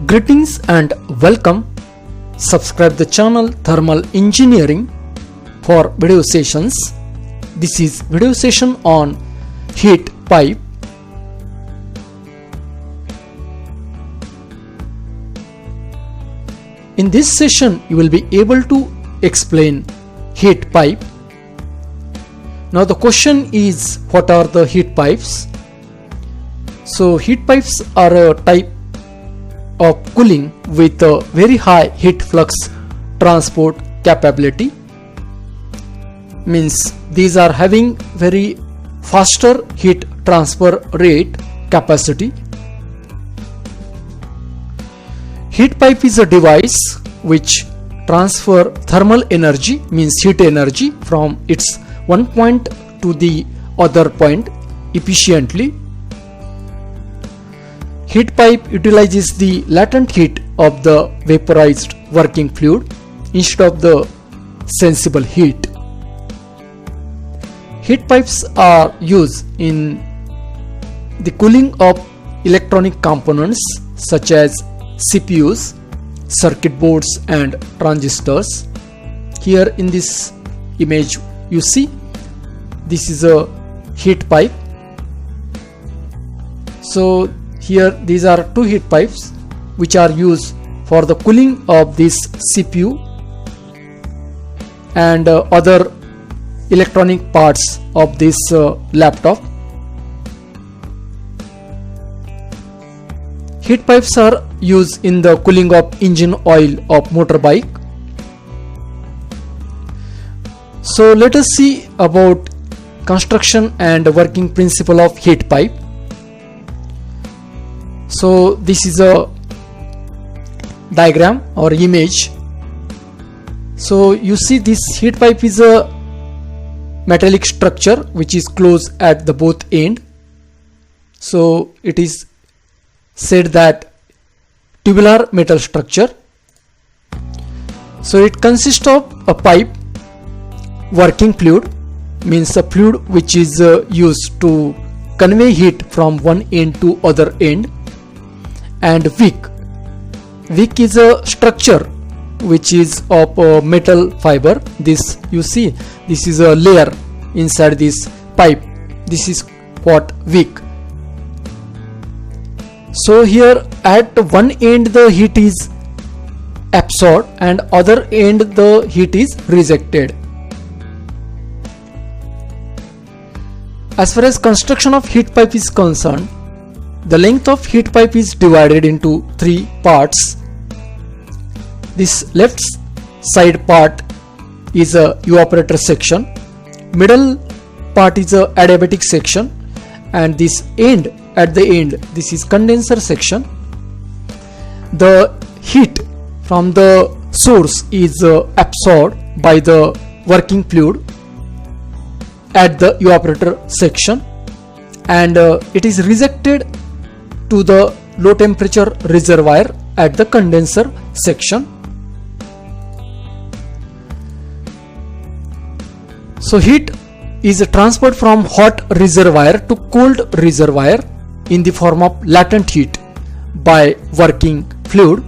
Greetings and welcome. Subscribe the channel Thermal Engineering for video sessions. This is video session on heat pipe. In this session you will be able to explain heat pipe. Now the question is, what are the heat pipes? So heat pipes are a type of cooling with a very high heat flux transport capability. Means these are having very faster heat transfer rate capacity. Heat pipe is a device which transfer thermal energy, means heat energy, from its one point to the other point efficiently. Heat pipe utilizes the latent heat of the vaporized working fluid instead of the sensible heat. Heat pipes are used in the cooling of electronic components such as CPUs, circuit boards and transistors. Here in this image you see this is a heat pipe. So here these are two heat pipes which are used for the cooling of this CPU and other electronic parts of this laptop. Heat pipes are used in the cooling of engine oil of motorbike. So let us see about construction and working principle of heat pipe. So this is a diagram or image. So you see this heat pipe is a metallic structure which is closed at the both end. So it is said that tubular metal structure. So it consists of a pipe, working fluid, means a fluid which is used to convey heat from one end to other end, and wick. Wick is a structure which is of metal fiber. This you see, this is a layer inside this pipe. This is what wick. So here at one end the heat is absorbed and other end the heat is rejected. As far as construction of heat pipe is concerned, the length of heat pipe is divided into three parts. This left side part is a evaporator section, middle part is a adiabatic section, and this end at the end, this is condenser section. The heat from the source is absorbed by the working fluid at the evaporator section, and it is rejected to the low temperature reservoir at the condenser section. So heat is transferred from hot reservoir to cold reservoir in the form of latent heat by working fluid.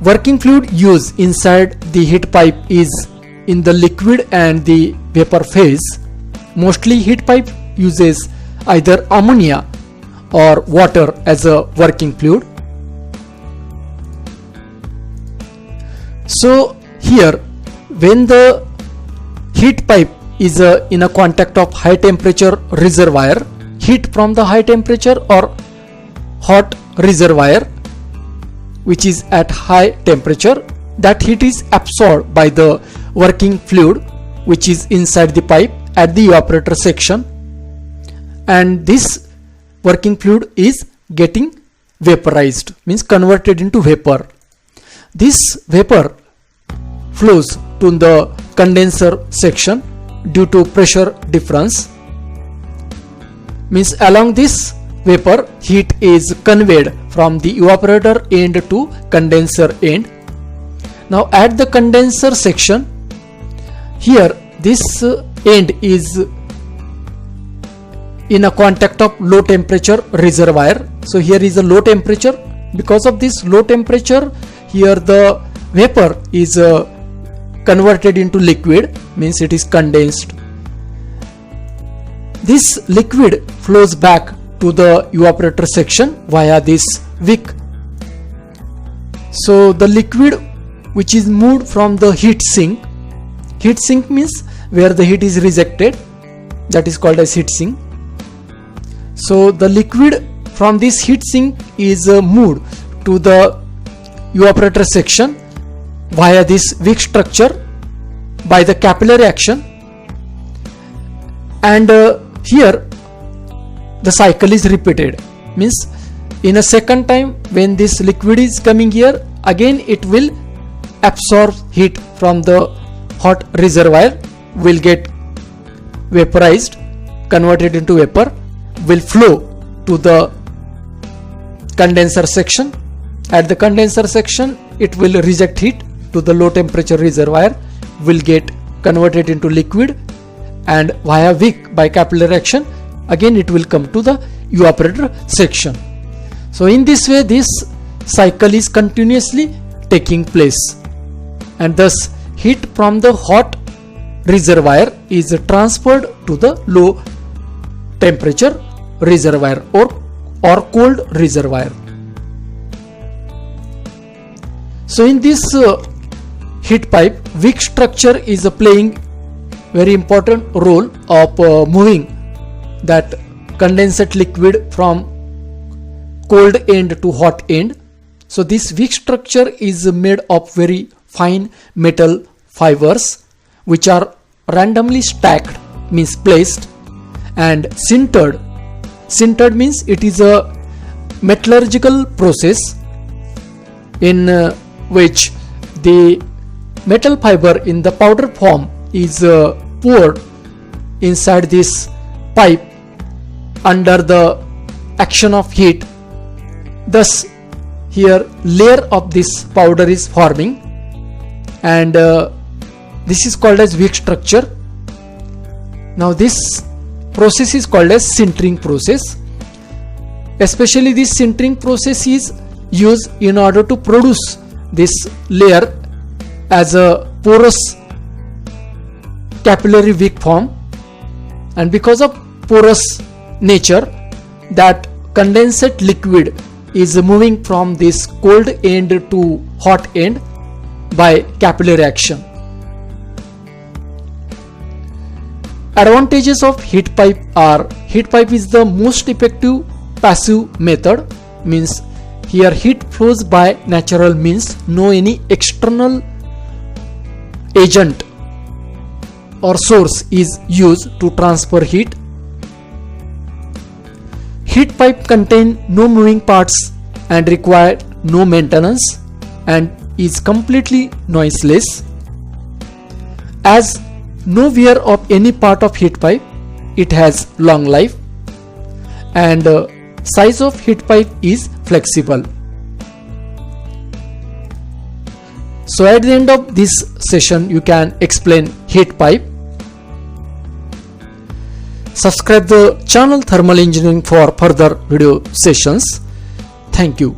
Working fluid used inside the heat pipe is in the liquid and the vapor phase. Mostly heat pipe uses either ammonia or water as a working fluid. So here when the heat pipe is in a contact of high temperature reservoir, heat from the high temperature or hot reservoir which is at high temperature, that heat is absorbed by the working fluid which is inside the pipe at the evaporator section, and this working fluid is getting vaporized, means converted into vapor. This vapor flows to the condenser section due to pressure difference, means along this vapor heat is conveyed from the evaporator end to condenser end. Now at the condenser section, here this end is in a contact of low temperature reservoir. So here is a low temperature. Because of this low temperature, here the vapor is converted into liquid, means it is condensed. This liquid flows back to the evaporator section via this wick. So the liquid which is moved from the heat sink means where the heat is rejected, that is called as heat sink. So the liquid from this heat sink is moved to the evaporator section via this wick structure by the capillary action, and here the cycle is repeated, means in a second time when this liquid is coming here, again it will absorb heat from the hot reservoir, will get vaporized, converted into vapor, will flow to the condenser section. At the condenser section it will reject heat to the low temperature reservoir, will get converted into liquid, and via wick by capillary action again it will come to the evaporator section. So in this way this cycle is continuously taking place, and thus heat from the hot reservoir is transferred to the low temperature reservoir or cold reservoir. So in this heat pipe, wick structure is playing very important role of moving that condensate liquid from cold end to hot end. So this wick structure is made of very fine metal fibers which are randomly stacked, means placed, and sintered. Sintered means it is a metallurgical process in which the metal fiber in the powder form is poured inside this pipe under the action of heat. Thus here layer of this powder is forming, and this is called as wick structure. Now this process is called as sintering process. Especially this sintering process is used in order to produce this layer as a porous capillary wick form, and because of porous nature, that condensate liquid is moving from this cold end to hot end by capillary action. Advantages of heat pipe are: heat pipe is the most effective passive method, means here heat flows by natural means, no any external agent or source is used to transfer heat. Heat pipe contain no moving parts and require no maintenance and is completely noiseless. As no wear of any part of heat pipe, it has long life, and size of heat pipe is flexible. So at the end of this session you can explain heat pipe. Subscribe the channel Thermal Engineering for further video sessions. Thank you.